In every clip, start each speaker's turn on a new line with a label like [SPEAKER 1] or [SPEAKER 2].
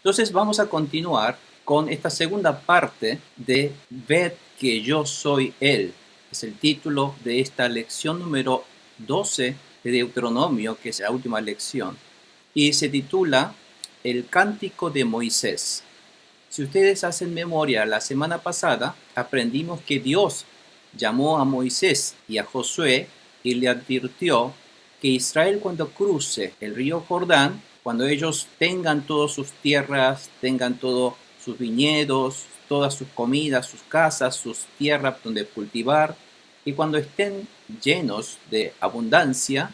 [SPEAKER 1] Entonces vamos a continuar con esta segunda parte de Ved que yo soy Él. Es el título de esta lección número 12 de Deuteronomio, que es la última lección. Y se titula El Cántico de Moisés. Si ustedes hacen memoria, la semana pasada aprendimos que Dios llamó a Moisés y a Josué y le advirtió que Israel, cuando cruce el río Jordán, cuando ellos tengan todas sus tierras, tengan todos sus viñedos, todas sus comidas, sus casas, sus tierras donde cultivar, y cuando estén llenos de abundancia,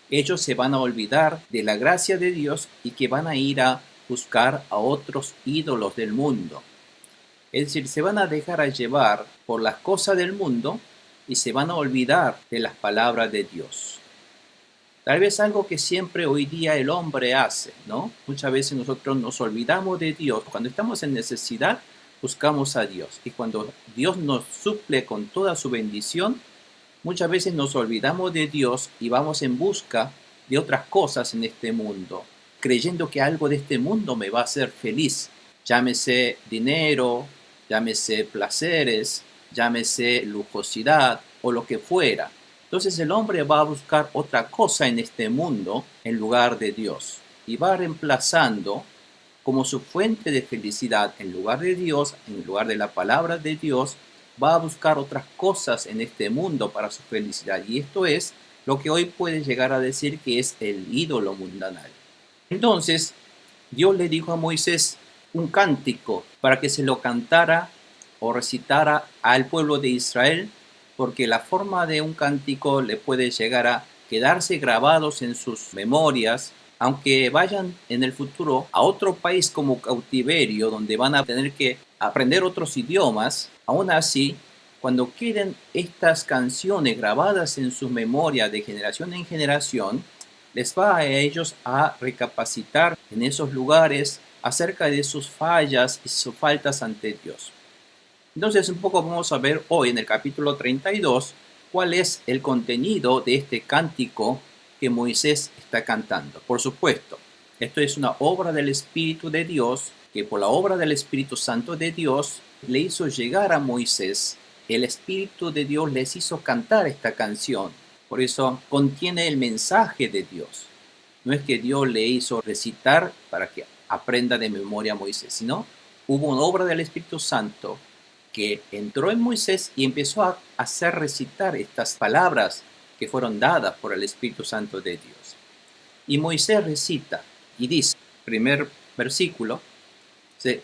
[SPEAKER 1] ellos se van a olvidar de la gracia de Dios y que van a ir a buscar a otros ídolos del mundo. Es decir, se van a dejar a llevar por las cosas del mundo y se van a olvidar de las palabras de Dios. Tal vez algo que siempre hoy día el hombre hace, ¿no? Muchas veces nosotros nos olvidamos de Dios. Cuando estamos en necesidad, buscamos a Dios. Y cuando Dios nos suple con toda su bendición, muchas veces nos olvidamos de Dios y vamos en busca de otras cosas en este mundo, creyendo que algo de este mundo me va a hacer feliz. Llámese dinero, llámese placeres, llámese lujosidad o lo que fuera. Entonces el hombre va a buscar otra cosa en este mundo en lugar de Dios y va reemplazando como su fuente de felicidad en lugar de Dios, en lugar de la palabra de Dios, va a buscar otras cosas en este mundo para su felicidad. Y esto es lo que hoy puede llegar a decir que es el ídolo mundanal. Entonces, Dios le dijo a Moisés un cántico para que se lo cantara o recitara al pueblo de Israel, porque la forma de un cántico le puede llegar a quedarse grabados en sus memorias, aunque vayan en el futuro a otro país como cautiverio, donde van a tener que aprender otros idiomas. Aún así, cuando queden estas canciones grabadas en su memoria de generación en generación, les va a ellos a recapacitar en esos lugares acerca de sus fallas y sus faltas ante Dios. Entonces, un poco vamos a ver hoy en el capítulo 32 cuál es el contenido de este cántico que Moisés está cantando. Por supuesto, esto es una obra del Espíritu de Dios, que por la obra del Espíritu Santo de Dios le hizo llegar a Moisés. El Espíritu de Dios les hizo cantar esta canción. Por eso contiene el mensaje de Dios. No es que Dios le hizo recitar para que aprenda de memoria a Moisés, sino hubo una obra del Espíritu Santo que entró en Moisés y empezó a hacer recitar estas palabras que fueron dadas por el Espíritu Santo de Dios. Y Moisés recita y dice, primer versículo,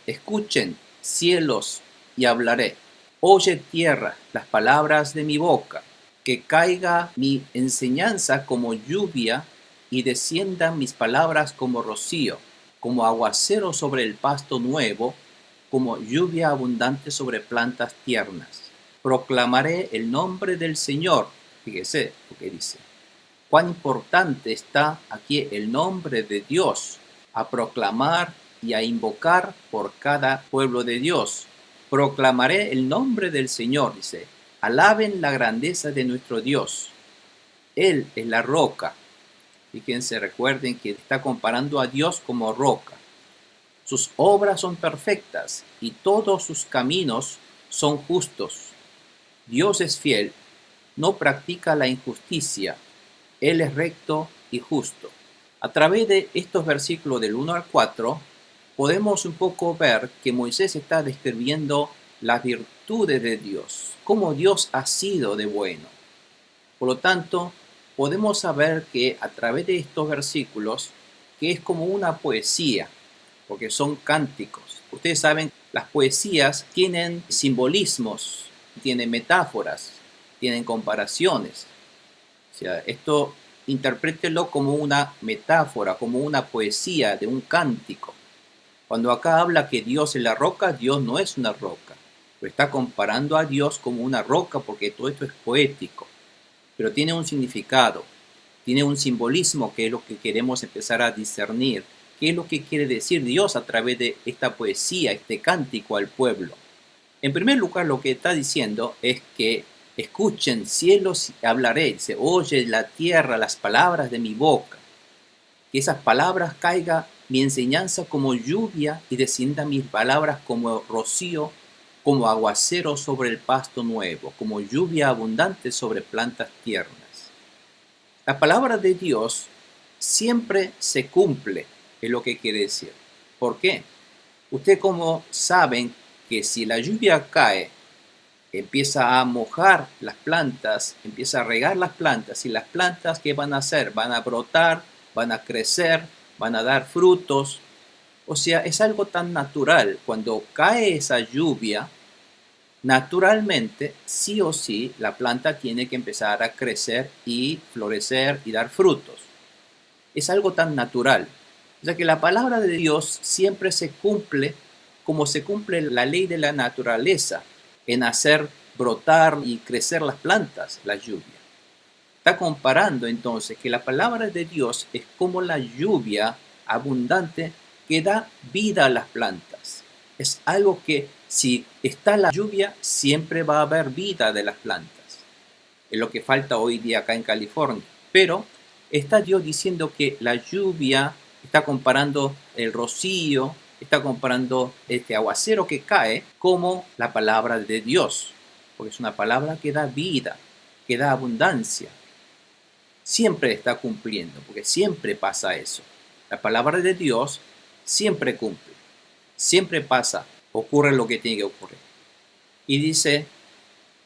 [SPEAKER 1] escuchen cielos y hablaré, oye tierra las palabras de mi boca, que caiga mi enseñanza como lluvia y desciendan mis palabras como rocío, como aguacero sobre el pasto nuevo, como lluvia abundante sobre plantas tiernas. Proclamaré el nombre del Señor. Fíjese lo que dice. Cuán importante está aquí el nombre de Dios, a proclamar y a invocar por cada pueblo de Dios. Proclamaré el nombre del Señor, dice. Alaben la grandeza de nuestro Dios. Él es la roca. Fíjense, recuerden que está comparando a Dios como roca. Sus obras son perfectas y todos sus caminos son justos. Dios es fiel, no practica la injusticia. Él es recto y justo. A través de estos versículos del 1 al 4, podemos un poco ver que Moisés está describiendo las virtudes de Dios, cómo Dios ha sido de bueno. Por lo tanto, podemos saber que a través de estos versículos, que es como una poesía, porque son cánticos. Ustedes saben, las poesías tienen simbolismos, tienen metáforas, tienen comparaciones. O sea, esto interprételo como una metáfora, como una poesía de un cántico. Cuando acá habla que Dios es la roca, Dios no es una roca. Lo está comparando a Dios como una roca porque todo esto es poético. Pero tiene un significado, tiene un simbolismo que es lo que queremos empezar a discernir. ¿Qué es lo que quiere decir Dios a través de esta poesía, este cántico al pueblo? En primer lugar, lo que está diciendo es que escuchen cielos y hablaré. Dice, oye la tierra las palabras de mi boca. Que esas palabras caigan mi enseñanza como lluvia y descienda mis palabras como rocío, como aguacero sobre el pasto nuevo, como lluvia abundante sobre plantas tiernas. La palabra de Dios siempre se cumple, es lo que quiere decir. ¿Por qué? Ustedes como saben que si la lluvia cae, empieza a mojar las plantas, empieza a regar las plantas, y las plantas, ¿qué van a hacer? Van a brotar, van a crecer, van a dar frutos. O sea, es algo tan natural. Cuando cae esa lluvia, naturalmente, sí o sí, la planta tiene que empezar a crecer y florecer y dar frutos. Es algo tan natural. O sea que la palabra de Dios siempre se cumple como se cumple la ley de la naturaleza en hacer brotar y crecer las plantas, la lluvia. Está comparando entonces que la palabra de Dios es como la lluvia abundante que da vida a las plantas. Es algo que si está la lluvia siempre va a haber vida de las plantas. Es lo que falta hoy día acá en California. Pero está Dios diciendo que la lluvia, está comparando el rocío, está comparando este aguacero que cae como la palabra de Dios, porque es una palabra que da vida, que da abundancia. Siempre está cumpliendo, porque siempre pasa eso. La palabra de Dios siempre cumple, siempre pasa, ocurre lo que tiene que ocurrir. Y dice,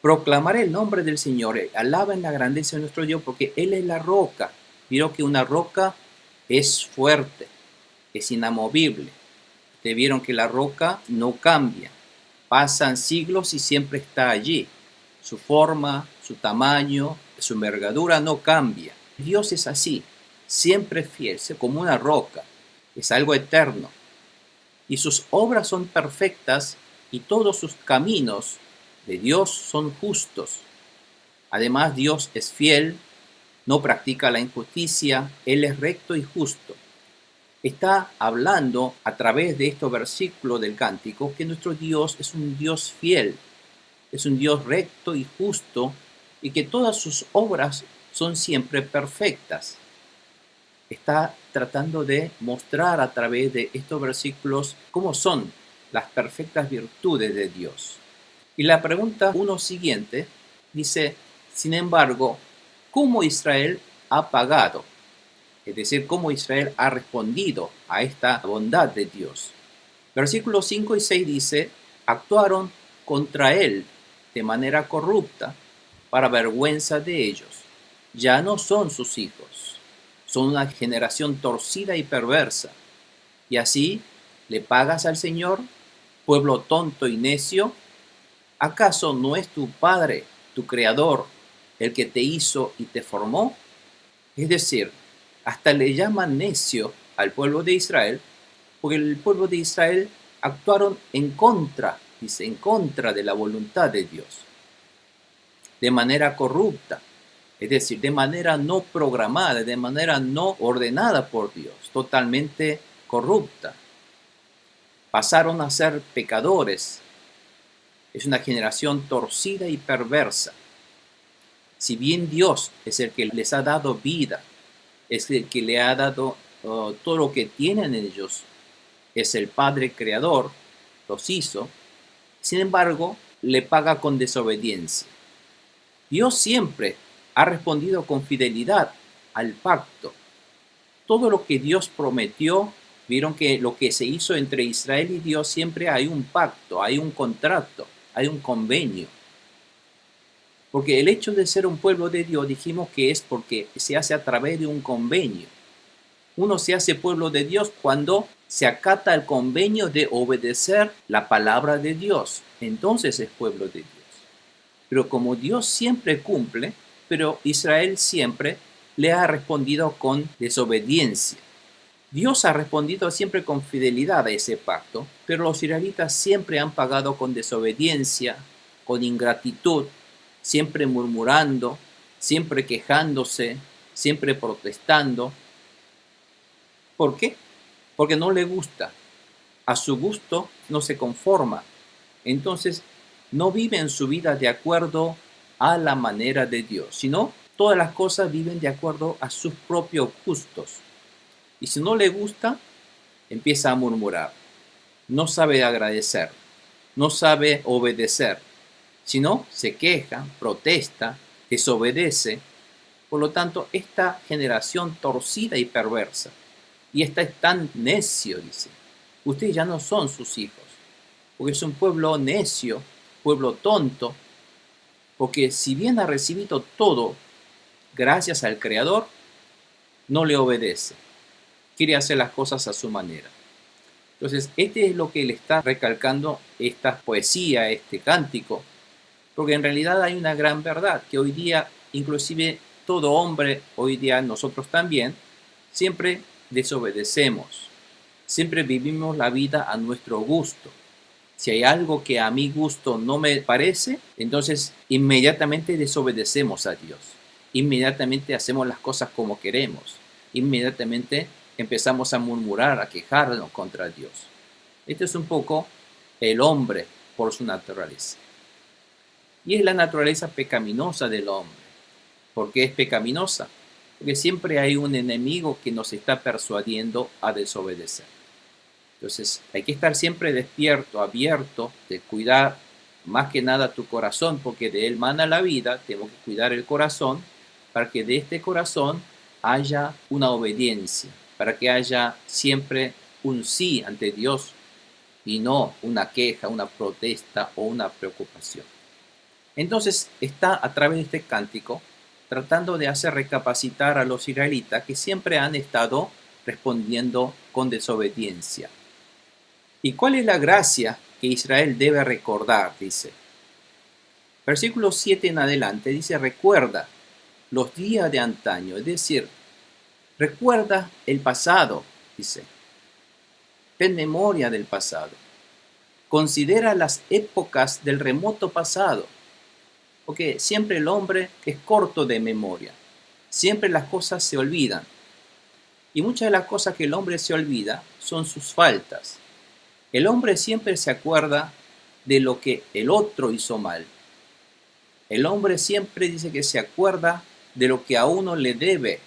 [SPEAKER 1] proclamaré el nombre del Señor, alaben la grandeza de nuestro Dios, porque Él es la roca. Vieron que una roca es fuerte, es inamovible. Ustedes vieron que la roca no cambia, pasan siglos y siempre está allí. Su forma, su tamaño, su envergadura no cambia. Dios es así, siempre fiel, como una roca, es algo eterno. Y sus obras son perfectas y todos sus caminos de Dios son justos. Además, Dios es fiel, no practica la injusticia, Él es recto y justo. Está hablando a través de estos versículos del cántico que nuestro Dios es un Dios fiel, es un Dios recto y justo y que todas sus obras son siempre perfectas. Está tratando de mostrar a través de estos versículos cómo son las perfectas virtudes de Dios. Y la pregunta uno siguiente dice, sin embargo, ¿cómo Israel ha pagado? Es decir, cómo Israel ha respondido a esta bondad de Dios. Versículos 5 y 6 dice, actuaron contra él de manera corrupta para vergüenza de ellos. Ya no son sus hijos, son una generación torcida y perversa. Y así le pagas al Señor, pueblo tonto y necio. ¿Acaso no es tu Padre, tu Creador, el que te hizo y te formó? Es decir, hasta le llaman necio al pueblo de Israel, porque el pueblo de Israel actuaron en contra, dice, en contra de la voluntad de Dios, de manera corrupta, es decir, de manera no programada, de manera no ordenada por Dios, totalmente corrupta. Pasaron a ser pecadores. Es una generación torcida y perversa. Si bien Dios es el que les ha dado vida, es el que le ha dado todo lo que tienen ellos, es el Padre Creador, los hizo, sin embargo, le paga con desobediencia. Dios siempre ha respondido con fidelidad al pacto. Todo lo que Dios prometió, vieron que lo que se hizo entre Israel y Dios siempre hay un pacto, hay un contrato, hay un convenio. Porque el hecho de ser un pueblo de Dios dijimos que es porque se hace a través de un convenio. Uno se hace pueblo de Dios cuando se acata el convenio de obedecer la palabra de Dios. Entonces es pueblo de Dios. Pero como Dios siempre cumple, pero Israel siempre le ha respondido con desobediencia. Dios ha respondido siempre con fidelidad a ese pacto, pero los israelitas siempre han pagado con desobediencia, con ingratitud, siempre murmurando, siempre quejándose, siempre protestando. ¿Por qué? Porque no le gusta. A su gusto no se conforma. Entonces, no viven su vida de acuerdo a la manera de Dios, sino todas las cosas viven de acuerdo a sus propios gustos. Y si no le gusta, empieza a murmurar, no sabe agradecer, no sabe obedecer, sino se queja, protesta, desobedece. Por lo tanto, esta generación torcida y perversa, y esta es tan necio, dice, ustedes ya no son sus hijos, porque es un pueblo necio, pueblo tonto, porque si bien ha recibido todo gracias al Creador, no le obedece, quiere hacer las cosas a su manera. Entonces, este es lo que le está recalcando esta poesía, este cántico, porque en realidad hay una gran verdad, que hoy día, inclusive todo hombre, hoy día nosotros también, siempre desobedecemos, siempre vivimos la vida a nuestro gusto. Si hay algo que a mi gusto no me parece, entonces inmediatamente desobedecemos a Dios. Inmediatamente hacemos las cosas como queremos. Inmediatamente empezamos a murmurar, a quejarnos contra Dios. Este es un poco el hombre por su naturaleza. Y es la naturaleza pecaminosa del hombre. ¿Por qué es pecaminosa? Porque siempre hay un enemigo que nos está persuadiendo a desobedecer. Entonces hay que estar siempre despierto, abierto, de cuidar más que nada tu corazón, porque de él mana la vida. Tenemos que cuidar el corazón para que de este corazón haya una obediencia, para que haya siempre un sí ante Dios y no una queja, una protesta o una preocupación. Entonces está a través de este cántico tratando de hacer recapacitar a los israelitas que siempre han estado respondiendo con desobediencia. ¿Y cuál es la gracia que Israel debe recordar? Dice. Versículo 7 en adelante dice, recuerda los días de antaño, es decir, recuerda el pasado, dice. Ten memoria del pasado. Considera las épocas del remoto pasado, porque siempre el hombre es corto de memoria. Siempre las cosas se olvidan. Y muchas de las cosas que el hombre se olvida son sus faltas. El hombre siempre se acuerda de lo que el otro hizo mal. El hombre siempre dice que se acuerda de lo que a uno le debe,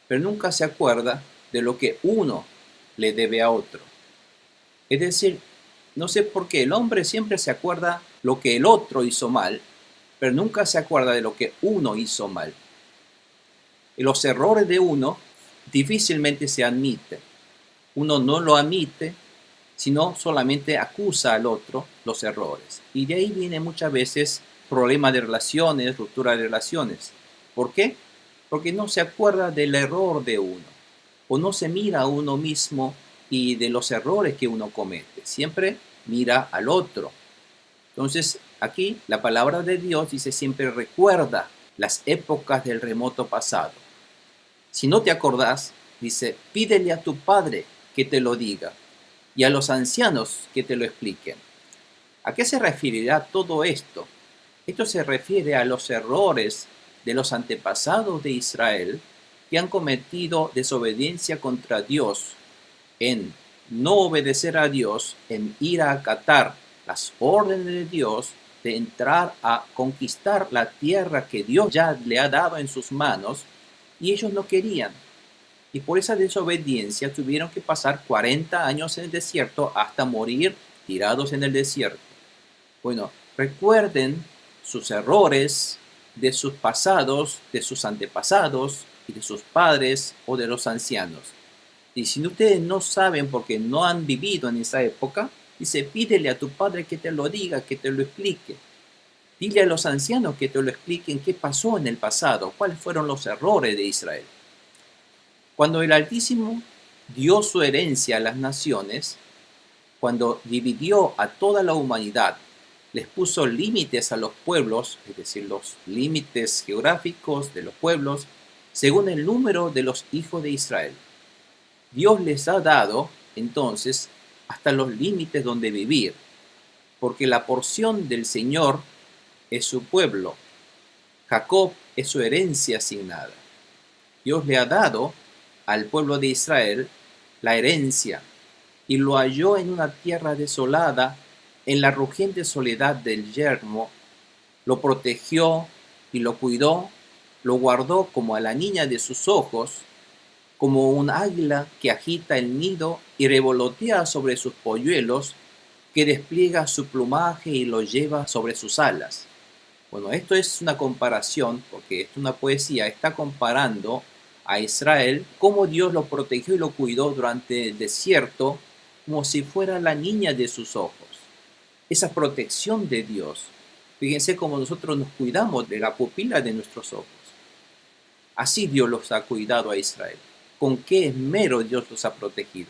[SPEAKER 1] pero nunca se acuerda de lo que uno le debe a otro. Es decir, no sé por qué el hombre siempre se acuerda lo que el otro hizo mal, pero nunca se acuerda de lo que uno hizo mal. Y los errores de uno difícilmente se admiten. Uno no lo admite, sino solamente acusa al otro los errores. Y de ahí viene muchas veces problemas de relaciones, ruptura de relaciones. ¿Por qué? Porque no se acuerda del error de uno, o no se mira a uno mismo y de los errores que uno comete. Siempre mira al otro. Entonces, aquí la palabra de Dios dice siempre recuerda las épocas del remoto pasado. Si no te acordás, dice, pídele a tu padre que te lo diga y a los ancianos que te lo expliquen. ¿A qué se referirá todo esto? Esto se refiere a los errores de los antepasados de Israel que han cometido desobediencia contra Dios en no obedecer a Dios, en ir a acatar las órdenes de Dios, de entrar a conquistar la tierra que Dios ya le ha dado en sus manos, y ellos no querían. Y por esa desobediencia tuvieron que pasar 40 años en el desierto hasta morir tirados en el desierto. Bueno, recuerden sus errores de sus pasados, de sus antepasados y de sus padres o de los ancianos. Y si ustedes no saben porque no han vivido en esa época, dice, pídele a tu padre que te lo diga, que te lo explique. Dile a los ancianos que te lo expliquen qué pasó en el pasado, cuáles fueron los errores de Israel. Cuando el Altísimo dio su herencia a las naciones, cuando dividió a toda la humanidad, les puso límites a los pueblos, es decir, los límites geográficos de los pueblos, según el número de los hijos de Israel. Dios les ha dado, entonces, hasta los límites donde vivir, porque la porción del Señor es su pueblo. Jacob es su herencia asignada. Dios le ha dado al pueblo de Israel la herencia y lo halló en una tierra desolada, en la rugiente soledad del yermo, lo protegió y lo cuidó, lo guardó como a la niña de sus ojos, como un águila que agita el nido y revolotea sobre sus polluelos, que despliega su plumaje y lo lleva sobre sus alas. Bueno, esto es una comparación, porque es una poesía, está comparando a Israel, cómo Dios lo protegió y lo cuidó durante el desierto, como si fuera la niña de sus ojos. Esa protección de Dios. Fíjense cómo nosotros nos cuidamos de la pupila de nuestros ojos. Así Dios los ha cuidado a Israel. Con qué esmero Dios los ha protegido.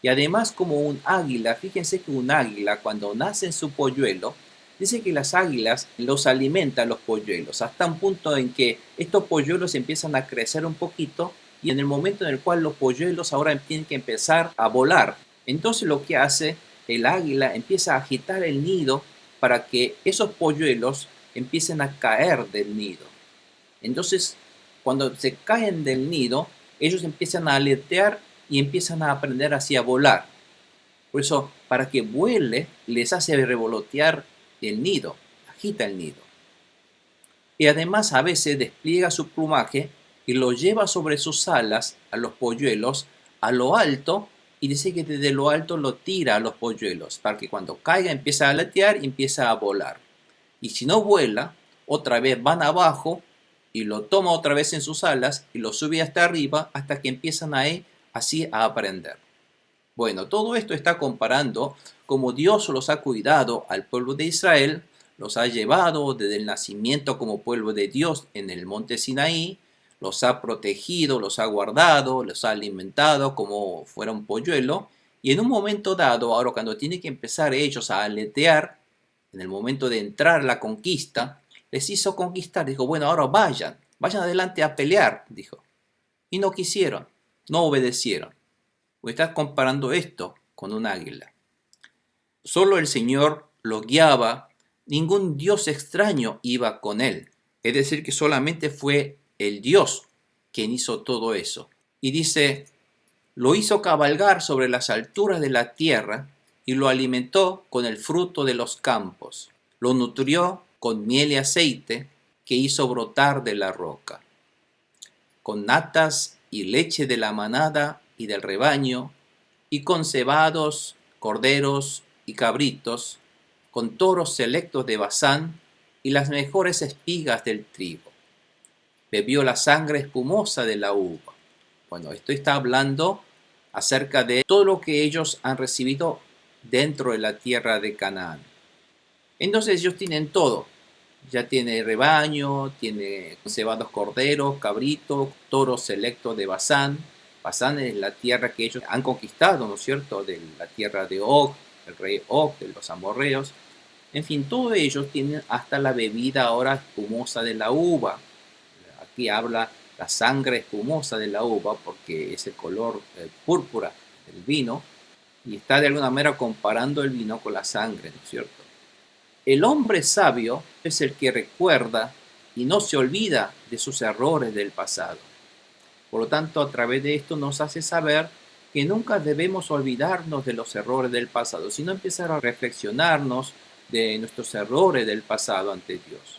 [SPEAKER 1] Y además como un águila, fíjense que un águila cuando nace en su polluelo, dice que las águilas los alimentan los polluelos, hasta un punto en que estos polluelos empiezan a crecer un poquito y en el momento en el cual los polluelos ahora tienen que empezar a volar. Entonces lo que hace el águila empieza a agitar el nido para que esos polluelos empiecen a caer del nido. Entonces, cuando se caen del nido, ellos empiezan a aletear y empiezan a aprender así a volar. Por eso, para que vuele, les hace revolotear el nido, agita el nido. Y además a veces despliega su plumaje y lo lleva sobre sus alas a los polluelos a lo alto, y dice que desde lo alto lo tira a los polluelos para que cuando caiga empiece a aletear y empieza a volar. Y si no vuela, otra vez van abajo y lo toma otra vez en sus alas y lo sube hasta arriba hasta que empiezan ahí así a aprender. Bueno, todo esto está comparando cómo Dios los ha cuidado al pueblo de Israel, los ha llevado desde el nacimiento como pueblo de Dios en el monte Sinaí, los ha protegido, los ha guardado, los ha alimentado como fuera un polluelo, y en un momento dado, ahora cuando tienen que empezar ellos a aletear, en el momento de entrar a la conquista, les hizo conquistar, dijo, bueno, ahora vayan adelante a pelear, dijo. Y no quisieron, no obedecieron. O estás comparando esto con un águila. Solo el Señor lo guiaba, ningún Dios extraño iba con él. Es decir, que solamente fue el Dios quien hizo todo eso. Y dice, lo hizo cabalgar sobre las alturas de la tierra y lo alimentó con el fruto de los campos. Lo nutrió con miel y aceite que hizo brotar de la roca. Con natas y leche de la manada y del rebaño, y con cebados, corderos y cabritos, con toros selectos de Basán y las mejores espigas del trigo. Bebió la sangre espumosa de la uva. Bueno, esto está hablando acerca de todo lo que ellos han recibido dentro de la tierra de Canaán. Entonces ellos tienen todo. Ya tiene rebaño, tiene cebados corderos, cabritos, toros selectos de Basán. Basán es la tierra que ellos han conquistado, ¿no es cierto? De la tierra de Og, el rey Og, de los amorreos. En fin, todos ellos tienen hasta la bebida ahora espumosa de la uva. Aquí habla la sangre espumosa de la uva porque es el color púrpura del vino y está de alguna manera comparando el vino con la sangre, ¿no es cierto? El hombre sabio es el que recuerda y no se olvida de sus errores del pasado. Por lo tanto, a través de esto nos hace saber que nunca debemos olvidarnos de los errores del pasado, sino empezar a reflexionarnos de nuestros errores del pasado ante Dios.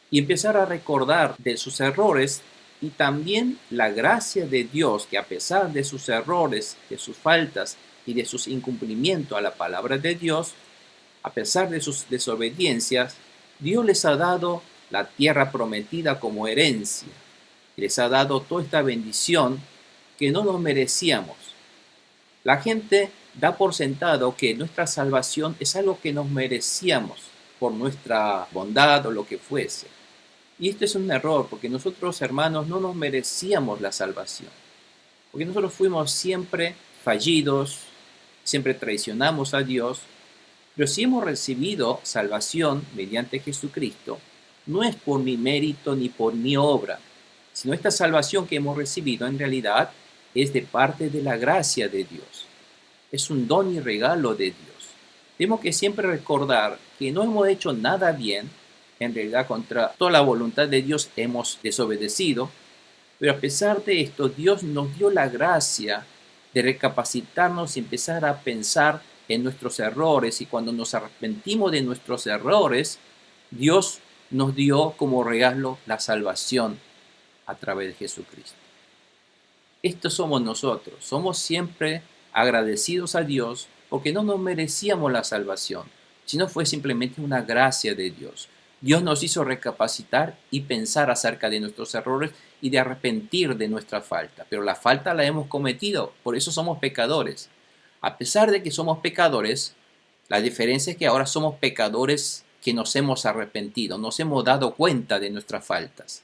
[SPEAKER 1] Y empezar a recordar de sus errores y también la gracia de Dios, que a pesar de sus errores, de sus faltas y de sus incumplimientos a la palabra de Dios, a pesar de sus desobediencias, Dios les ha dado la tierra prometida como herencia. Y les ha dado toda esta bendición que no nos merecíamos. La gente da por sentado que nuestra salvación es algo que nos merecíamos por nuestra bondad o lo que fuese. Y esto es un error, porque nosotros, hermanos, no nos merecíamos la salvación. Porque nosotros fuimos siempre fallidos, siempre traicionamos a Dios. Pero si hemos recibido salvación mediante Jesucristo, no es por mi mérito ni por mi obra, sino esta salvación que hemos recibido en realidad es de parte de la gracia de Dios. Es un don y regalo de Dios. Tenemos que siempre recordar que no hemos hecho nada bien, en realidad contra toda la voluntad de Dios hemos desobedecido, pero a pesar de esto Dios nos dio la gracia de recapacitarnos y empezar a pensar en nuestros errores, y cuando nos arrepentimos de nuestros errores, Dios nos dio como regalo la salvación a través de Jesucristo. Estos somos nosotros. Somos siempre agradecidos a Dios porque no nos merecíamos la salvación, sino fue simplemente una gracia de Dios. Dios nos hizo recapacitar y pensar acerca de nuestros errores y de arrepentir de nuestra falta. Pero la falta la hemos cometido, por eso somos pecadores. A pesar de que somos pecadores, la diferencia es que ahora somos pecadores que nos hemos arrepentido, nos hemos dado cuenta de nuestras faltas.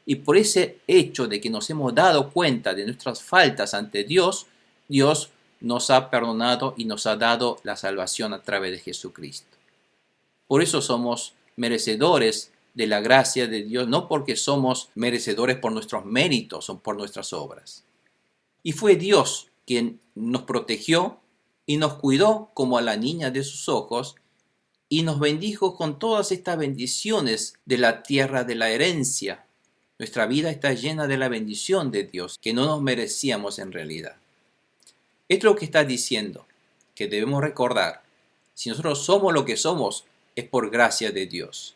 [SPEAKER 1] Y por ese hecho de que nos hemos dado cuenta de nuestras faltas ante Dios, Dios nos ha perdonado y nos ha dado la salvación a través de Jesucristo. Por eso somos merecedores de la gracia de Dios, no porque somos merecedores por nuestros méritos o por nuestras obras. Y fue Dios quien nos protegió y nos cuidó como a la niña de sus ojos y nos bendijo con todas estas bendiciones de la tierra de la herencia. Nuestra vida está llena de la bendición de Dios que no nos merecíamos en realidad. Esto es lo que está diciendo, que debemos recordar. Si nosotros somos lo que somos, es por gracia de Dios,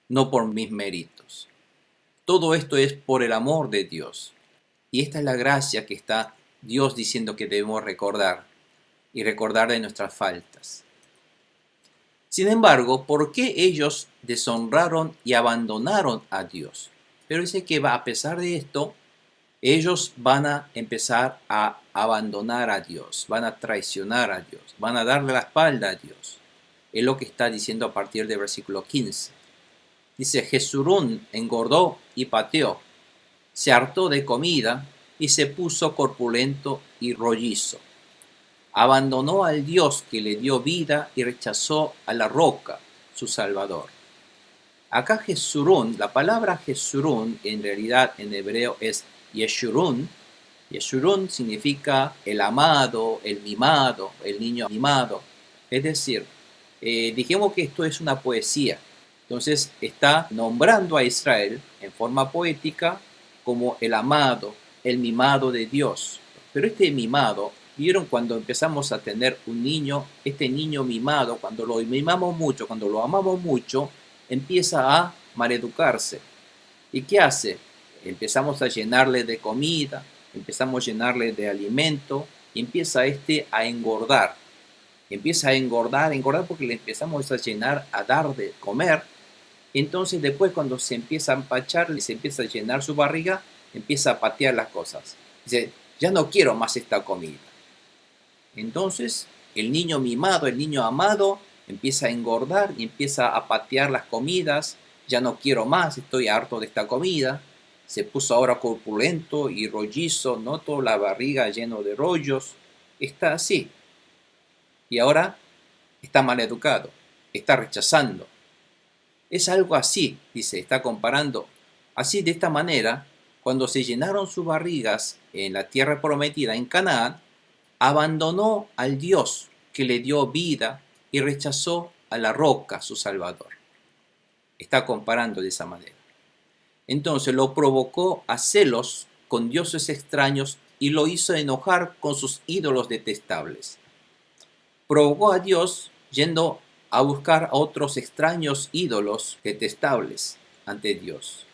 [SPEAKER 1] no por mis méritos. Todo esto es por el amor de Dios. Y esta es la gracia que está Dios diciendo que debemos recordar y recordar de nuestras faltas. Sin embargo, ¿por qué ellos deshonraron y abandonaron a Dios? Pero dice que a pesar de esto, ellos van a empezar a abandonar a Dios, van a traicionar a Dios, van a darle la espalda a Dios. Es lo que está diciendo a partir del versículo 15. Dice, Jesurún engordó y pateó, se hartó de comida y se puso corpulento y rollizo. Abandonó al Dios que le dio vida y rechazó a la roca, su Salvador. Acá Jesurún, la palabra Jesurún en realidad en hebreo es Yeshurun. Yeshurun significa el amado, el mimado, el niño mimado. Es decir, dijimos que esto es una poesía. Entonces está nombrando a Israel en forma poética como el amado, el mimado de Dios. Pero este mimado, ¿vieron cuando empezamos a tener un niño? Este niño mimado, cuando lo mimamos mucho, cuando lo amamos mucho, empieza a maleducarse. ¿Y qué hace? Empezamos a llenarle de comida, empezamos a llenarle de alimento y empieza a engordar. Empieza a engordar porque le empezamos a llenar, a dar de comer. Entonces después cuando se empieza a empachar, se empieza a llenar su barriga, empieza a patear las cosas. Dice, ya no quiero más esta comida. Entonces el niño mimado, el niño amado, empieza a engordar y empieza a patear las comidas. Ya no quiero más, estoy harto de esta comida. Se puso ahora corpulento y rollizo, noto la barriga lleno de rollos. Está así. Y ahora está mal educado, está rechazando. Es algo así, dice, está comparando. Así, de esta manera, cuando se llenaron sus barrigas en la tierra prometida en Canaán, abandonó al Dios que le dio vida y rechazó a la roca, su Salvador. Está comparando de esa manera. Entonces lo provocó a celos con dioses extraños y lo hizo enojar con sus ídolos detestables. Provocó a Dios yendo a buscar a otros extraños ídolos detestables ante Dios.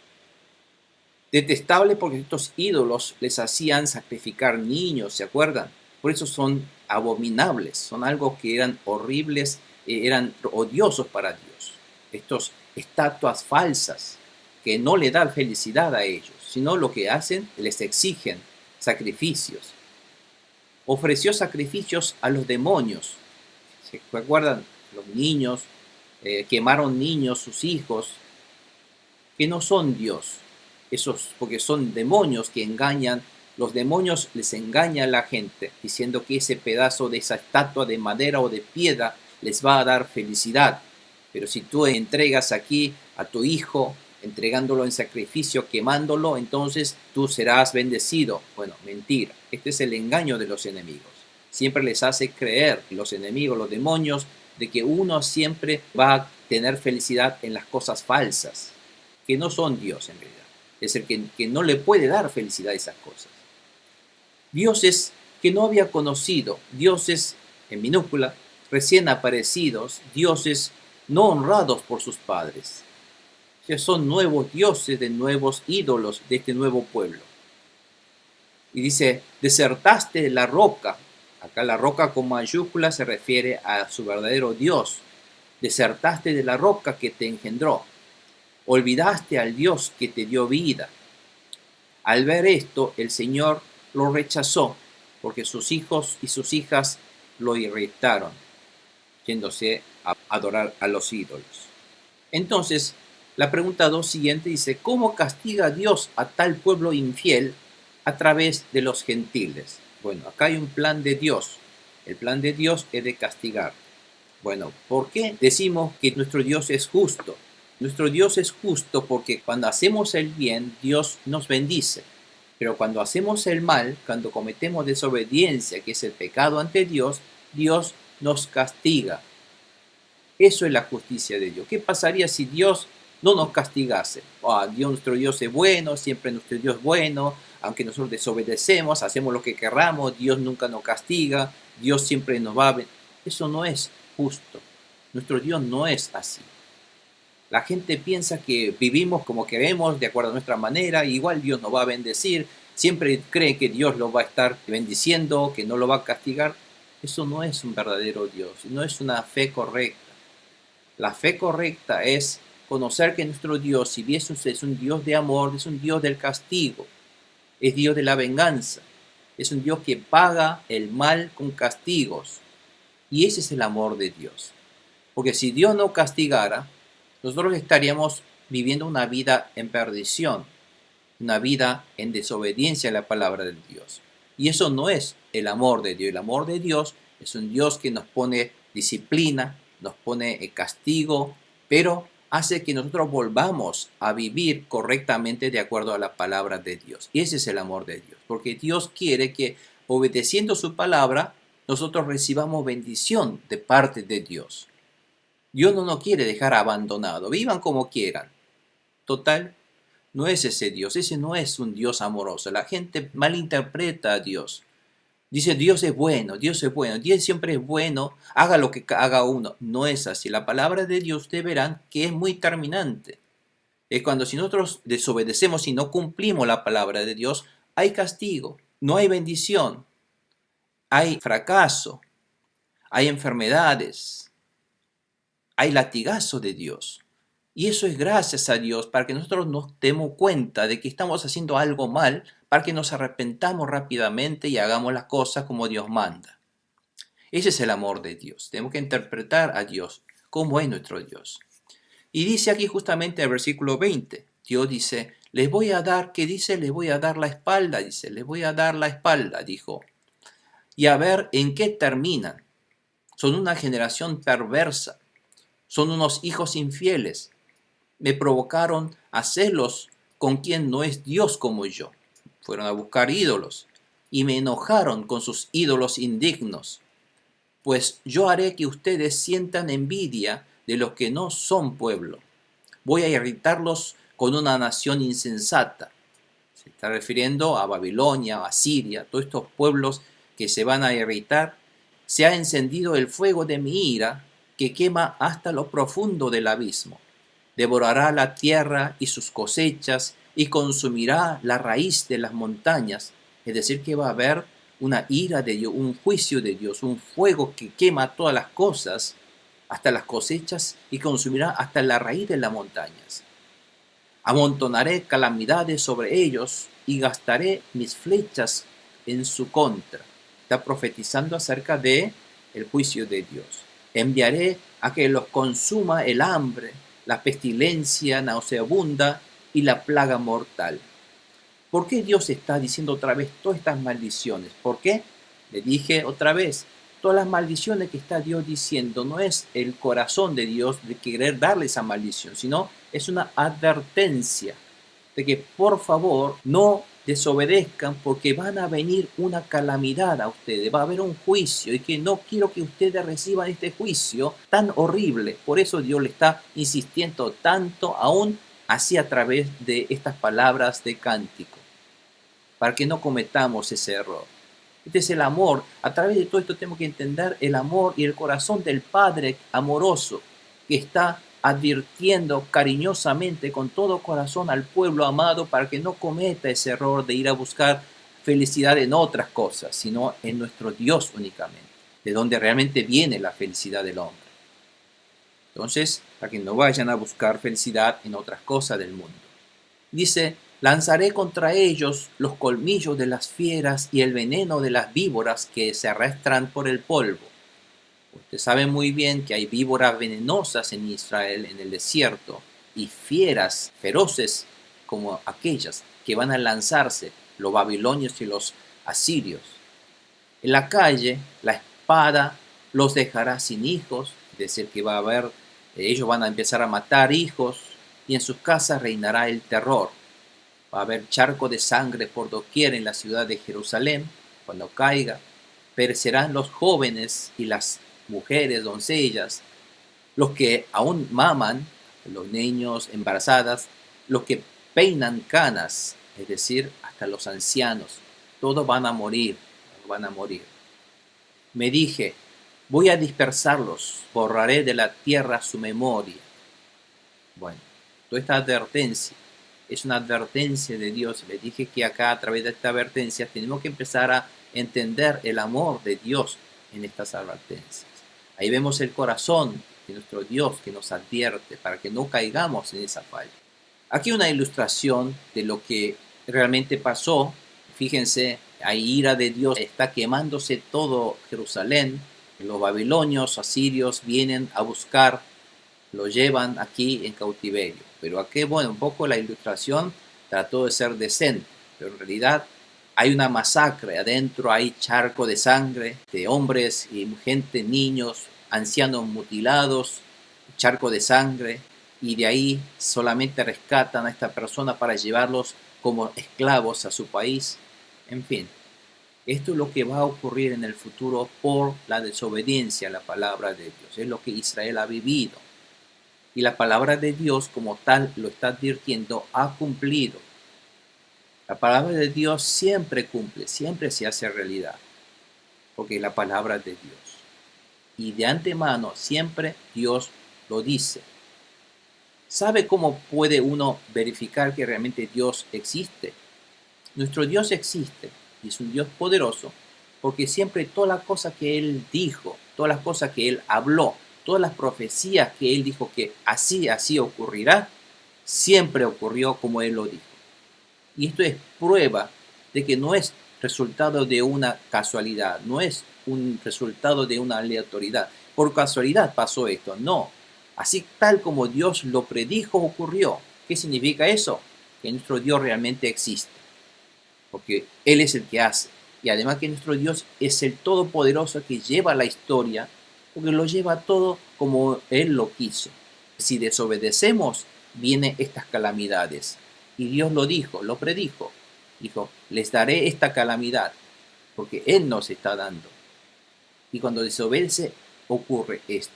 [SPEAKER 1] Detestables porque estos ídolos les hacían sacrificar niños, ¿se acuerdan? Por eso son abominables, son algo que eran horribles, eran odiosos para Dios. Estos estatuas falsas que no le dan felicidad a ellos, sino lo que hacen, les exigen sacrificios. Ofreció sacrificios a los demonios. ¿Se acuerdan? Los niños, quemaron niños, sus hijos, que no son Dios. Esos, porque son demonios que engañan. Los demonios les engañan a la gente diciendo que ese pedazo de esa estatua de madera o de piedra les va a dar felicidad. Pero si tú entregas aquí a tu hijo, entregándolo en sacrificio, quemándolo, entonces tú serás bendecido. Bueno, mentira. Este es el engaño de los enemigos. Siempre les hace creer los enemigos, los demonios, de que uno siempre va a tener felicidad en las cosas falsas, que no son Dios en realidad. Es el que no le puede dar felicidad a esas cosas. Dioses que no había conocido, dioses en minúscula, recién aparecidos, dioses no honrados por sus padres. O sea, son nuevos dioses de nuevos ídolos de este nuevo pueblo. Y dice, desertaste de la roca. Acá la roca con mayúscula se refiere a su verdadero Dios. Desertaste de la roca que te engendró. Olvidaste al Dios que te dio vida. Al ver esto, el Señor lo rechazó, porque sus hijos y sus hijas lo irritaron, yéndose a adorar a los ídolos. Entonces, la pregunta 2 siguiente dice, ¿cómo castiga Dios a tal pueblo infiel a través de los gentiles? Bueno, acá hay un plan de Dios. El plan de Dios es de castigar. Bueno, ¿por qué decimos que nuestro Dios es justo? Nuestro Dios es justo porque cuando hacemos el bien, Dios nos bendice. Pero cuando hacemos el mal, cuando cometemos desobediencia, que es el pecado ante Dios, Dios nos castiga. Eso es la justicia de Dios. ¿Qué pasaría si Dios no nos castigase? Nuestro Dios es bueno, siempre nuestro Dios es bueno, aunque nosotros desobedecemos, hacemos lo que querramos, Dios nunca nos castiga, Dios siempre nos va a... Eso no es justo. Nuestro Dios no es así. La gente piensa que vivimos como queremos, de acuerdo a nuestra manera, igual Dios nos va a bendecir, siempre cree que Dios lo va a estar bendiciendo, que no lo va a castigar. Eso no es un verdadero Dios, no es una fe correcta. La fe correcta es conocer que nuestro Dios, si bien es un Dios de amor, es un Dios del castigo, es Dios de la venganza, es un Dios que paga el mal con castigos. Y ese es el amor de Dios. Porque si Dios no castigara, nosotros estaríamos viviendo una vida en perdición, una vida en desobediencia a la palabra de Dios. Y eso no es el amor de Dios. El amor de Dios es un Dios que nos pone disciplina, nos pone castigo, pero hace que nosotros volvamos a vivir correctamente de acuerdo a la palabra de Dios. Y ese es el amor de Dios, porque Dios quiere que obedeciendo su palabra, nosotros recibamos bendición de parte de Dios. Dios no nos quiere dejar abandonado. Vivan como quieran. Total, no es ese Dios. Ese no es un Dios amoroso. La gente malinterpreta a Dios. Dice, Dios es bueno, Dios es bueno, Dios siempre es bueno, haga lo que haga uno. No es así. La palabra de Dios, ustedes verán que es muy terminante. Es cuando si nosotros desobedecemos y no cumplimos la palabra de Dios, hay castigo, no hay bendición, hay fracaso, hay enfermedades, hay latigazo de Dios. Y eso es gracias a Dios para que nosotros nos demos cuenta de que estamos haciendo algo mal, para que nos arrepentamos rápidamente y hagamos las cosas como Dios manda. Ese es el amor de Dios. Tenemos que interpretar a Dios como es nuestro Dios. Y dice aquí justamente el versículo 20, Dios dice, les voy a dar, ¿qué dice? Les voy a dar la espalda, dice, les voy a dar la espalda, dijo. Y a ver en qué terminan. Son una generación perversa, son unos hijos infieles. Me provocaron a celos con quien no es Dios como yo. Fueron a buscar ídolos y me enojaron con sus ídolos indignos. Pues yo haré que ustedes sientan envidia de los que no son pueblo. Voy a irritarlos con una nación insensata. Se está refiriendo a Babilonia, a Siria, todos estos pueblos que se van a irritar. Se ha encendido el fuego de mi ira que quema hasta lo profundo del abismo. Devorará la tierra y sus cosechas y consumirá la raíz de las montañas. Es decir, que va a haber una ira de Dios, un juicio de Dios, un fuego que quema todas las cosas, hasta las cosechas y consumirá hasta la raíz de las montañas. Amontonaré calamidades sobre ellos y gastaré mis flechas en su contra. Está profetizando acerca de el juicio de Dios. Enviaré a que los consuma el hambre, la pestilencia nauseabunda y la plaga mortal. ¿Por qué Dios está diciendo otra vez todas estas maldiciones? ¿Por qué? Le dije otra vez, todas las maldiciones que está Dios diciendo no es el corazón de Dios de querer darle esa maldición, sino es una advertencia de que por favor no desobedezcan porque van a venir una calamidad a ustedes, va a haber un juicio y que no quiero que ustedes reciban este juicio tan horrible. Por eso Dios le está insistiendo tanto aún así a través de estas palabras de cántico, para que no cometamos ese error. Este es el amor. A través de todo esto tenemos que entender el amor y el corazón del Padre amoroso que está advirtiendo cariñosamente con todo corazón al pueblo amado para que no cometa ese error de ir a buscar felicidad en otras cosas, sino en nuestro Dios únicamente, de donde realmente viene la felicidad del hombre. Entonces, para que no vayan a buscar felicidad en otras cosas del mundo. Dice, lanzaré contra ellos los colmillos de las fieras y el veneno de las víboras que se arrastran por el polvo. Usted sabe muy bien que hay víboras venenosas en Israel, en el desierto, y fieras feroces como aquellas que van a lanzarse los babilonios y los asirios. En la calle, la espada los dejará sin hijos, es decir, que va a haber, ellos van a empezar a matar hijos, y en sus casas reinará el terror. Va a haber charco de sangre por doquier en la ciudad de Jerusalén cuando caiga. Perecerán los jóvenes y las mujeres, doncellas, los que aún maman, los niños, embarazadas, los que peinan canas, es decir, hasta los ancianos. Todos van a morir, van a morir. Me dije, voy a dispersarlos, borraré de la tierra su memoria. Bueno, toda esta advertencia es una advertencia de Dios. Le dije que acá a través de esta advertencia tenemos que empezar a entender el amor de Dios en estas advertencias. Ahí vemos el corazón de nuestro Dios que nos advierte para que no caigamos en esa falla. Aquí una ilustración de lo que realmente pasó. Fíjense, hay ira de Dios, está quemándose todo Jerusalén. Los babilonios, asirios vienen a buscar, lo llevan aquí en cautiverio. Pero aquí, bueno, un poco la ilustración trató de ser decente, pero en realidad hay una masacre adentro, hay charco de sangre, de hombres y gente, niños, ancianos mutilados, charco de sangre, y de ahí solamente rescatan a esta persona para llevarlos como esclavos a su país. En fin, esto es lo que va a ocurrir en el futuro por la desobediencia a la palabra de Dios. Es lo que Israel ha vivido. Y la palabra de Dios como tal lo está advirtiendo, ha cumplido. La palabra de Dios siempre cumple, siempre se hace realidad, porque es la palabra de Dios. Y de antemano siempre Dios lo dice. ¿Sabe cómo puede uno verificar que realmente Dios existe? Nuestro Dios existe y es un Dios poderoso porque siempre todas las cosas que Él dijo, todas las cosas que Él habló, todas las profecías que Él dijo que así ocurrirá, siempre ocurrió como Él lo dijo. Y esto es prueba de que no es resultado de una casualidad, no es un resultado de una aleatoriedad. Por casualidad pasó esto, no. Así tal como Dios lo predijo ocurrió. ¿Qué significa eso? Que nuestro Dios realmente existe. Porque Él es el que hace. Y además que nuestro Dios es el Todopoderoso que lleva la historia, porque lo lleva todo como Él lo quiso. Si desobedecemos, vienen estas calamidades. Y Dios lo dijo, lo predijo. Dijo, les daré esta calamidad, porque Él nos está dando. Y cuando desobedece, ocurre esto.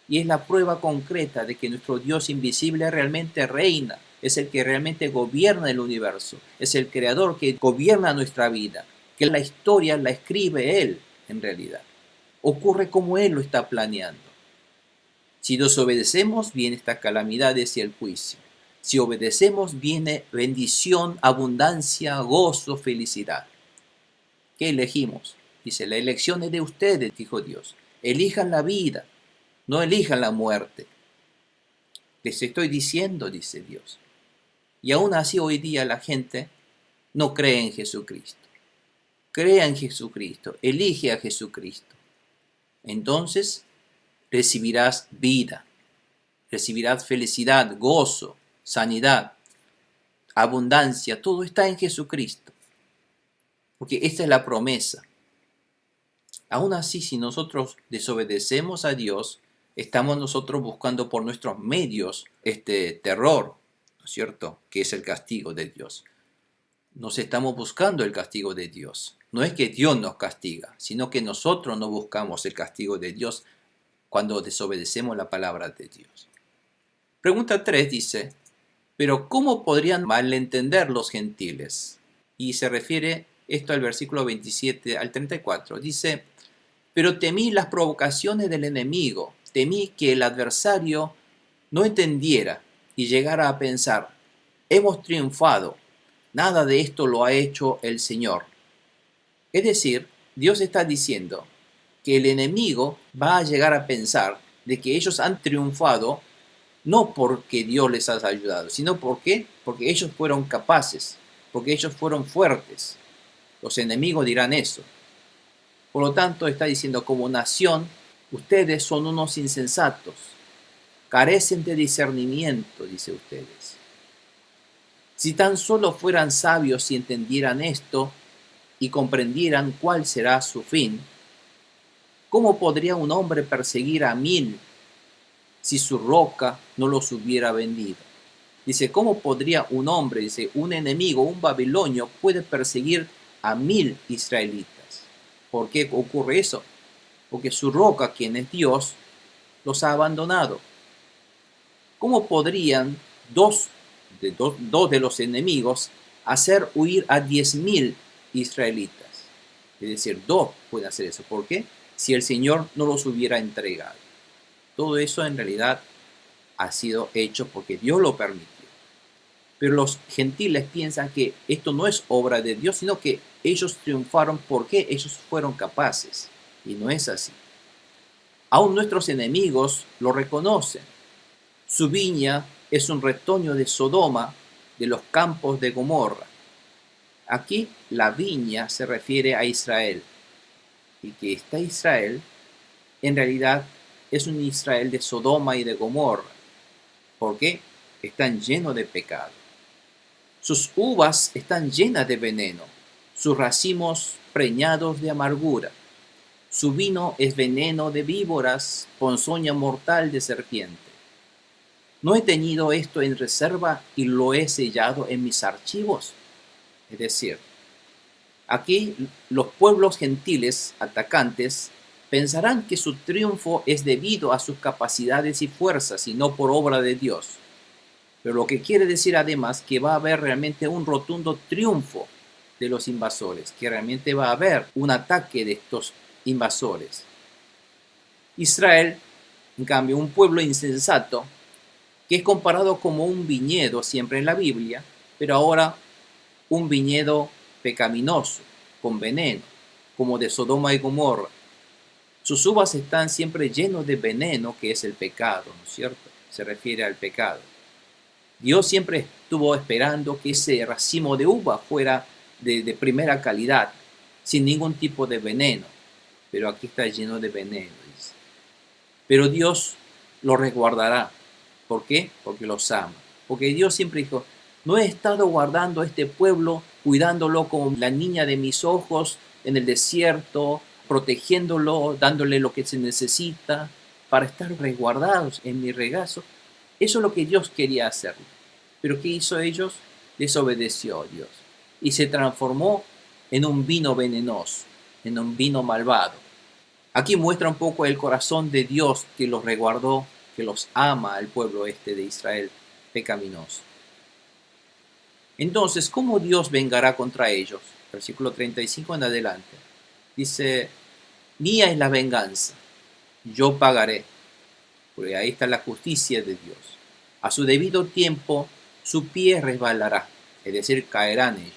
[SPEAKER 1] Y es la prueba concreta de que nuestro Dios invisible realmente reina. Es el que realmente gobierna el universo. Es el creador que gobierna nuestra vida. Que la historia la escribe Él, en realidad. Ocurre como Él lo está planeando. Si desobedecemos, viene estas calamidades y el juicio. Si obedecemos, viene bendición, abundancia, gozo, felicidad. ¿Qué elegimos? Dice, la elección es de ustedes, dijo Dios. Elijan la vida, no elijan la muerte. Les estoy diciendo, dice Dios. Y aún así hoy día la gente no cree en Jesucristo. Crea en Jesucristo, elige a Jesucristo. Entonces recibirás vida, recibirás felicidad, gozo, sanidad, abundancia. Todo está en Jesucristo. Porque esta es la promesa. Aún así, si nosotros desobedecemos a Dios, estamos nosotros buscando por nuestros medios este terror, ¿no es cierto? Que es el castigo de Dios. Nos estamos buscando el castigo de Dios. No es que Dios nos castiga, sino que nosotros no buscamos el castigo de Dios cuando desobedecemos la palabra de Dios. Pregunta 3 dice, ¿pero cómo podrían malentender los gentiles? Y se refiere esto al versículo 27 al 34. Dice, pero temí las provocaciones del enemigo, temí que el adversario no entendiera y llegara a pensar, hemos triunfado, nada de esto lo ha hecho el Señor. Es decir, Dios está diciendo que el enemigo va a llegar a pensar de que ellos han triunfado no porque Dios les haya ayudado, sino porque ellos fueron capaces, porque ellos fueron fuertes. Los enemigos dirán eso. Por lo tanto, está diciendo, como nación, ustedes son unos insensatos, carecen de discernimiento, dice ustedes. Si tan solo fueran sabios y entendieran esto y comprendieran cuál será su fin, ¿cómo podría un hombre perseguir a 1000 si su roca no los hubiera vendido? Dice, ¿cómo podría un hombre, dice, un enemigo, un babilonio, puede perseguir a 1000 israelitas? ¿Por qué ocurre eso? Porque su roca, quien es Dios, los ha abandonado. ¿Cómo podrían dos de los enemigos hacer huir a 10.000 israelitas? Es decir, dos pueden hacer eso. ¿Por qué? Si el Señor no los hubiera entregado. Todo eso en realidad ha sido hecho porque Dios lo permitió. Pero los gentiles piensan que esto no es obra de Dios, sino que ellos triunfaron porque ellos fueron capaces. Y no es así. Aún nuestros enemigos lo reconocen. Su viña es un retoño de Sodoma, de los campos de Gomorra. Aquí la viña se refiere a Israel. Y que esta Israel en realidad es un Israel de Sodoma y de Gomorra. ¿Por qué? Están llenos de pecado. Sus uvas están llenas de veneno, sus racimos preñados de amargura. Su vino es veneno de víboras, ponzoña mortal de serpiente. ¿No he tenido esto en reserva y lo he sellado en mis archivos? Es decir, aquí los pueblos gentiles atacantes pensarán que su triunfo es debido a sus capacidades y fuerzas y no por obra de Dios. Pero lo que quiere decir además que va a haber realmente un rotundo triunfo de los invasores, que realmente va a haber un ataque de estos invasores. Israel, en cambio, un pueblo insensato, que es comparado como un viñedo siempre en la Biblia, pero ahora un viñedo pecaminoso, con veneno, como de Sodoma y Gomorra. Sus uvas están siempre llenos de veneno, que es el pecado, ¿no es cierto? Se refiere al pecado. Dios siempre estuvo esperando que ese racimo de uva fuera de primera calidad, sin ningún tipo de veneno. Pero aquí está lleno de veneno, dice. Pero Dios lo resguardará. ¿Por qué? Porque los ama. Porque Dios siempre dijo, no he estado guardando a este pueblo, cuidándolo como la niña de mis ojos en el desierto, protegiéndolo, dándole lo que se necesita para estar resguardados en mi regazo. Eso es lo que Dios quería hacer. Pero ¿qué hizo ellos? Desobedeció a Dios y se transformó en un vino venenoso, en un vino malvado. Aquí muestra un poco el corazón de Dios que los resguardó, que los ama al pueblo este de Israel pecaminoso. Entonces, ¿cómo Dios vengará contra ellos? Versículo 35 en adelante. Dice, mía es la venganza, yo pagaré. Porque ahí está la justicia de Dios. A su debido tiempo, su pie resbalará, es decir, caerán ellos.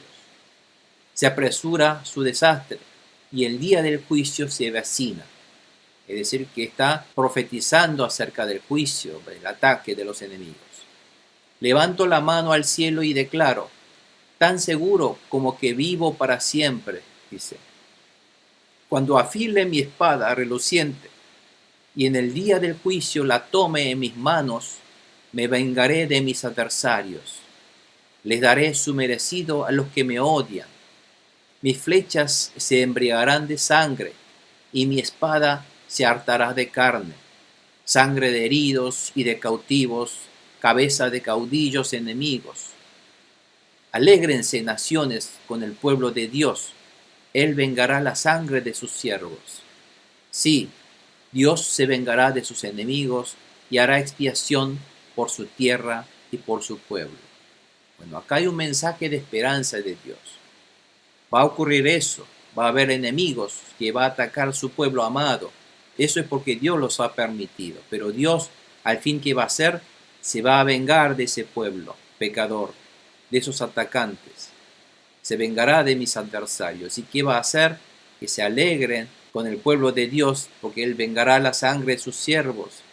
[SPEAKER 1] Se apresura su desastre y el día del juicio se avecina. Es decir, que está profetizando acerca del juicio, del ataque de los enemigos. Levanto la mano al cielo y declaro, tan seguro como que vivo para siempre, dice. Cuando afile mi espada reluciente y en el día del juicio la tome en mis manos, me vengaré de mis adversarios. Les daré su merecido a los que me odian. Mis flechas se embriagarán de sangre y mi espada se hartará de carne. Sangre de heridos y de cautivos, cabeza de caudillos enemigos. Alégrense naciones con el pueblo de Dios. Él vengará la sangre de sus siervos. Sí, Dios se vengará de sus enemigos y hará expiación por su tierra y por su pueblo. Bueno, acá hay un mensaje de esperanza de Dios. Va a ocurrir eso, va a haber enemigos que va a atacar su pueblo amado. Eso es porque Dios los ha permitido. Pero Dios, al fin, ¿qué va a hacer? Se va a vengar de ese pueblo pecador, de esos atacantes. se vengará de mis adversarios. ¿Y qué va a hacer? Que se alegren con el pueblo de Dios, porque Él vengará la sangre de sus siervos.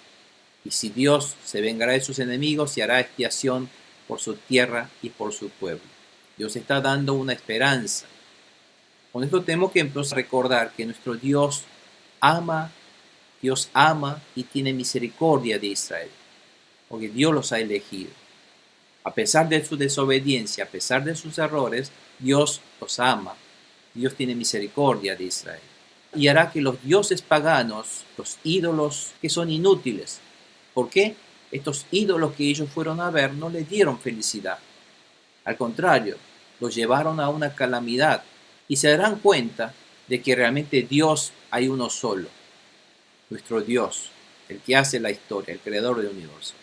[SPEAKER 1] Y si Dios se vengará de sus enemigos y hará expiación por su tierra y por su pueblo. Dios está dando una esperanza. Con esto tenemos que empezar a recordar que nuestro Dios ama y tiene misericordia de Israel, porque Dios los ha elegido. A pesar de su desobediencia, a pesar de sus errores, Dios los ama. Dios tiene misericordia de Israel. Y hará que los dioses paganos, los ídolos que son inútiles, ¿por qué? Estos ídolos que ellos fueron a ver no les dieron felicidad. Al contrario, los llevaron a una calamidad. Y se darán cuenta de que realmente Dios hay uno solo. Nuestro Dios, el que hace la historia, el creador del universo.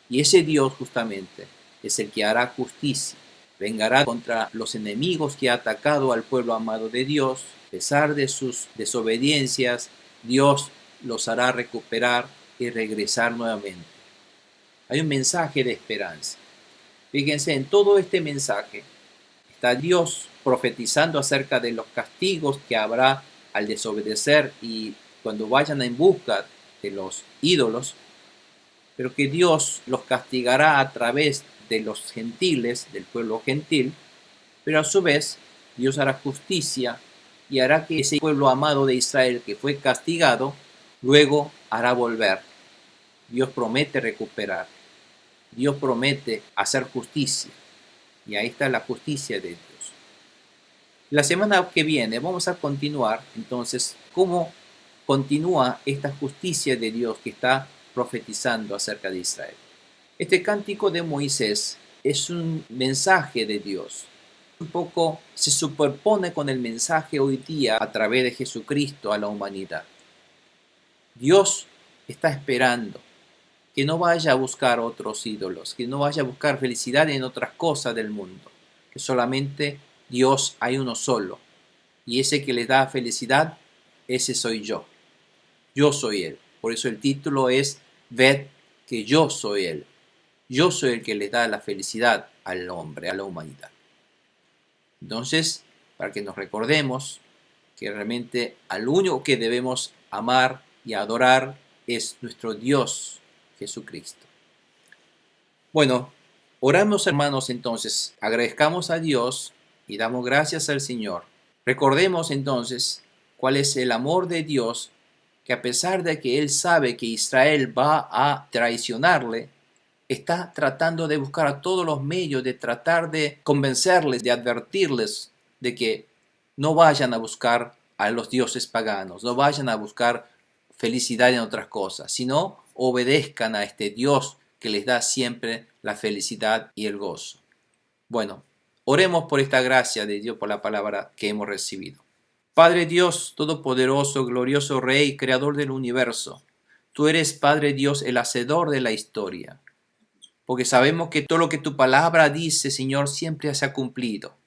[SPEAKER 1] Y ese Dios justamente es el que hará justicia, vengará contra los enemigos que ha atacado al pueblo amado de Dios. A pesar de sus desobediencias, Dios los hará recuperar y regresar nuevamente. Hay un mensaje de esperanza. Fíjense, en todo este mensaje está Dios profetizando acerca de los castigos que habrá al desobedecer y cuando vayan en busca de los ídolos, pero que Dios los castigará a través de los gentiles, del pueblo gentil, pero a su vez Dios hará justicia y hará que ese pueblo amado de Israel que fue castigado, luego hará volver. Dios promete recuperar, Dios promete hacer justicia, y ahí está la justicia de Dios. La semana que viene vamos a continuar entonces cómo continúa esta justicia de Dios que está profetizando acerca de Israel. Este cántico de Moisés es un mensaje de Dios. Un poco se superpone con el mensaje hoy día a través de Jesucristo a la humanidad. Dios está esperando que no vaya a buscar otros ídolos, que no vaya a buscar felicidad en otras cosas del mundo, que solamente Dios hay uno solo. Y ese que le da felicidad, ese soy yo. Yo soy Él. Por eso el título es Ved que yo soy Él. Yo soy el que le da la felicidad al hombre, a la humanidad. Entonces, para que nos recordemos que realmente al único que debemos amar y adorar es nuestro Dios, Jesucristo. Bueno, oramos hermanos entonces, agradezcamos a Dios y damos gracias al Señor. Recordemos entonces cuál es el amor de Dios, que a pesar de que Él sabe que Israel va a traicionarle, está tratando de buscar a todos los medios, de tratar de convencerles, de advertirles de que no vayan a buscar a los dioses paganos, no vayan a buscar felicidad en otras cosas, sino obedezcan a este Dios que les da siempre la felicidad y el gozo. Bueno, oremos por esta gracia de Dios, por la palabra que hemos recibido. Padre Dios, todopoderoso, glorioso Rey, creador del universo, tú eres, Padre Dios, el hacedor de la historia, porque sabemos que todo lo que tu palabra dice, Señor, siempre se ha cumplido,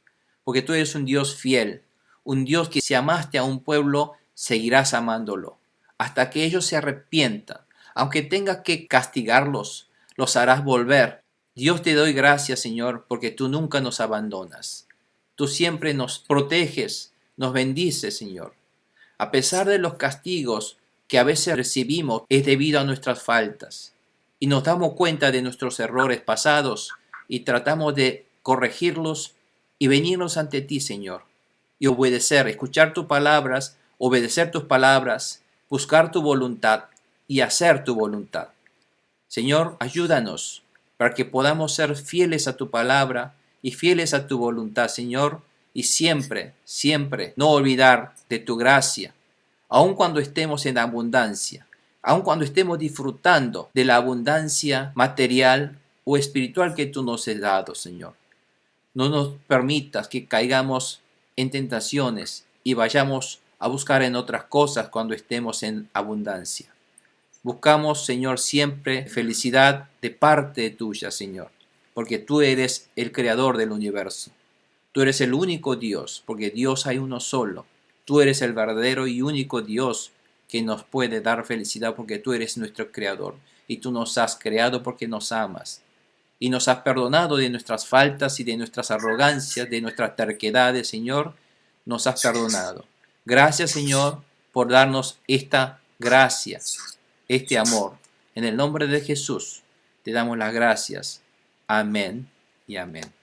[SPEAKER 1] porque tú eres un Dios fiel, un Dios que si amaste a un pueblo, seguirás amándolo, hasta que ellos se arrepientan, aunque tengas que castigarlos, los harás volver. Dios, te doy gracias, Señor, porque tú nunca nos abandonas. Tú siempre nos proteges, nos bendices, Señor. A pesar de los castigos que a veces recibimos, es debido a nuestras faltas. Y nos damos cuenta de nuestros errores pasados y tratamos de corregirlos y venirnos ante ti, Señor. Y obedecer, escuchar tus palabras, obedecer tus palabras, buscar tu voluntad y hacer tu voluntad. Señor, ayúdanos para que podamos ser fieles a tu palabra y fieles a tu voluntad, Señor, y siempre, siempre no olvidar de tu gracia, aun cuando estemos en abundancia, aun cuando estemos disfrutando de la abundancia material o espiritual que tú nos has dado, Señor. No nos permitas que caigamos en tentaciones y vayamos a buscar en otras cosas cuando estemos en abundancia. Buscamos, Señor, siempre felicidad de parte tuya, Señor, porque tú eres el creador del universo. Tú eres el único Dios, porque Dios hay uno solo. Tú eres el verdadero y único Dios que nos puede dar felicidad, porque tú eres nuestro creador y tú nos has creado porque nos amas. y nos has perdonado de nuestras faltas y de nuestras arrogancias, de nuestras terquedades, Señor, nos has perdonado. Gracias, Señor, por darnos esta gracia, este amor. En el nombre de Jesús te damos las gracias. Amén y amén.